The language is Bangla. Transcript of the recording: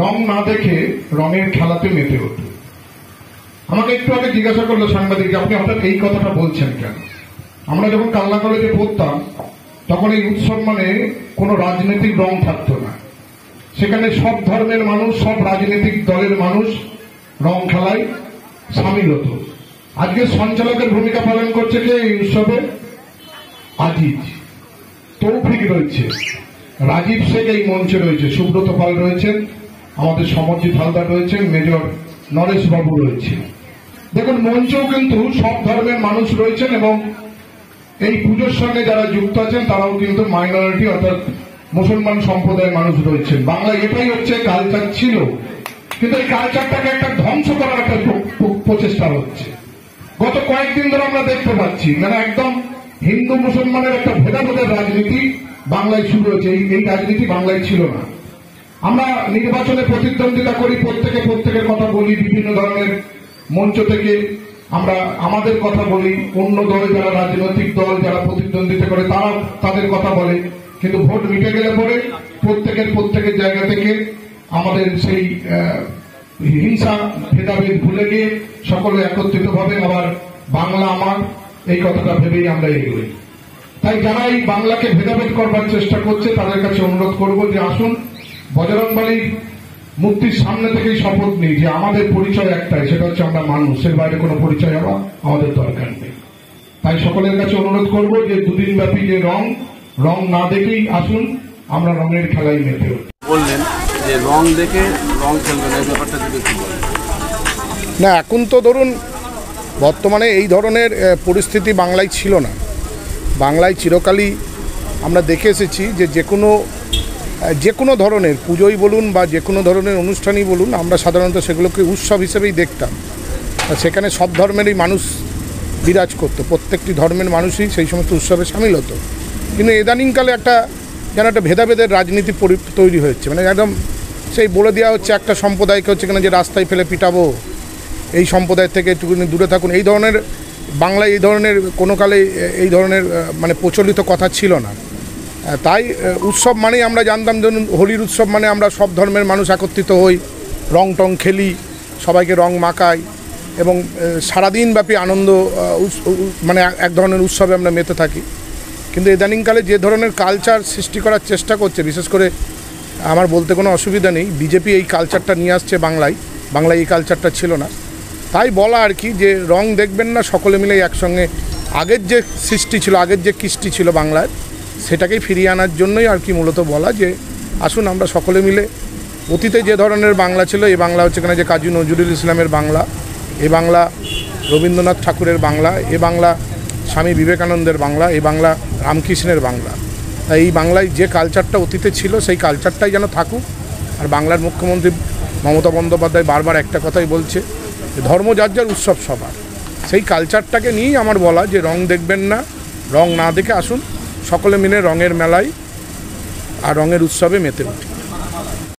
রং না দেখে রঙের খেলাতে মেতে ওঠে। আমাকে একটু আগে জিজ্ঞাসা করলো সাংবাদিক, আপনি হঠাৎ এই কথাটা বলছেন কেন? আমরা যখন কালনা কলেজে পড়তাম তখন এই উৎসব মানে কোনো রাজনৈতিক রং থাকতো না। সেখানে সব ধর্মের মানুষ, সব রাজনৈতিক দলের মানুষ রং খেলায় সামিল হতো। আজকে সঞ্চালকের ভূমিকা পালন করছে যে এই উৎসবে আজিজ, তৌফিক রয়েছে, রাজীব শেখ এই মঞ্চে রয়েছে, সুব্রত পাল রয়েছেন, আমাদের সমরজিৎ হালদার রয়েছেন, মেজর নরেশ বাবু রয়েছে। দেখুন, মঞ্চেও কিন্তু সব ধর্মের মানুষ রয়েছেন এবং এই পুজোর সঙ্গে যারা যুক্ত আছেন তারাও কিন্তু মাইনরিটি অর্থাৎ মুসলমান সম্প্রদায়ের মানুষ রয়েছেন। বাংলায় এটাই হচ্ছে কালচার ছিল, কিন্তু এই কালচারটাকে একটা ধ্বংস করার একটা প্রচেষ্টা হচ্ছে। গত কয়েকদিন ধরে আমরা দেখতে পাচ্ছি মানে একদম হিন্দু মুসলমানের একটা ভেদাভেদের রাজনীতি বাংলায় শুরু হয়েছে। এই রাজনীতি বাংলায় ছিল না। আমরা নির্বাচনে প্রতিদ্বন্দ্বিতা করি, প্রত্যেকের কথা বলি, বিভিন্ন ধরনের মঞ্চ থেকে আমরা আমাদের কথা বলি, অন্য দলে যারা রাজনৈতিক দল যারা প্রতিদ্বন্দ্বিতা করে তারা তাদের কথা বলে, কিন্তু ভোট মিটে গেলে পরে প্রত্যেকের জায়গা থেকে আমাদের সেই হিংসা ভেদাভেদ ভুলে গিয়ে সকলে একত্রিত ভাবে আবার বাংলা আমার এই কথাটা ভেবেই আমরা এগোই। তাই যারা এই বাংলাকে ভেদাভেদ করবার চেষ্টা করছে তাদের কাছে অনুরোধ করব যে আসুন বজরংবলীর মূর্তির সামনে থেকেই শপথ নিই যে আমাদের পরিচয় একটাই, সেটা হচ্ছে আমরা মানুষের বাইরে কোনো পরিচয় হওয়া আমাদের দরকার নেই। তাই সকলের কাছে অনুরোধ করব যে দুদিন ব্যাপী যে রং না দেখেই আসুন আমরা রঙের খেলায় মেতে উঠি। বললেন যে রং দেখে রং খেলবেন, এই ব্যাপারটা যদি একটু বলেন। না, এখন তো ধরুন বর্তমানে এই ধরনের পরিস্থিতি বাংলায় ছিল না। বাংলায় চিরকালই আমরা দেখে এসেছি যে যে কোনো ধরনের পুজোই বলুন বা যে কোনো ধরনের অনুষ্ঠানই বলুন, আমরা সাধারণত সেগুলোকে উৎসব হিসেবেই দেখতাম। সেখানে সব ধর্মেরই মানুষ বিরাজ করতো, প্রত্যেকটি ধর্মের মানুষই সেই সমস্ত উৎসবে সামিল হতো। কিন্তু ইদানিংকালে যেন একটা ভেদাভেদের রাজনীতি তৈরি হয়েছে। মানে একদম সেই বলে দেওয়া হচ্ছে একটা সম্প্রদায়কে হচ্ছে এখানে যে রাস্তায় ফেলে পিটাবো, এই সম্প্রদায় থেকে একটুখানি দূরে থাকুন। এই ধরনের বাংলায় এই ধরনের কোনো কালে এই ধরনের মানে প্রচলিত কথা ছিল না। তাই উৎসব মানেই আমরা জানতাম, ধরুন হোলির উৎসব মানে আমরা সব ধর্মের মানুষ একত্রিত হই, রং টং খেলি, সবাইকে রং মাখাই এবং সারাদিন ব্যাপী আনন্দ মানে এক ধরনের উৎসবে আমরা মেতে থাকি। কিন্তু ইদানিংকালে যে ধরনের কালচার সৃষ্টি করার চেষ্টা করছে, বিশেষ করে আমার বলতে কোনো অসুবিধা নেই, বিজেপি এই কালচারটা নিয়ে আসছে বাংলায় এই কালচারটা ছিল না। তাই বলা আর কি যে রং দেখবেন না, সকলে মিলে একসঙ্গে আগের যে সৃষ্টি ছিল, আগের যে কৃষ্টি ছিল বাংলার, সেটাকেই ফিরিয়ে আনার জন্যই আর কি মূলত বলা যে আসুন আমরা সকলে মিলে অতীতে যে ধরনের বাংলা ছিল, এই বাংলা হচ্ছে এখানে যে কাজী নজরুল ইসলামের বাংলা, এই বাংলা রবীন্দ্রনাথ ঠাকুরের বাংলা, এই বাংলা স্বামী বিবেকানন্দের বাংলা, এই বাংলা রামকৃষ্ণের বাংলা। তাই এই বাংলায় যে কালচারটা অতীতে ছিল সেই কালচারটাই যেন থাকুক। আর বাংলার মুখ্যমন্ত্রী মমতা বন্দ্যোপাধ্যায় বারবার একটা কথাই বলছে যে ধর্ম যার যার, উৎসব সবার। সেই কালচারটাকে নিয়েই আমার বলা যে রং দেখবেন না, রং না দেখে আসুন সকলে মিলে রঙের মেলায় আর রঙের উৎসবে মেতে উঠি।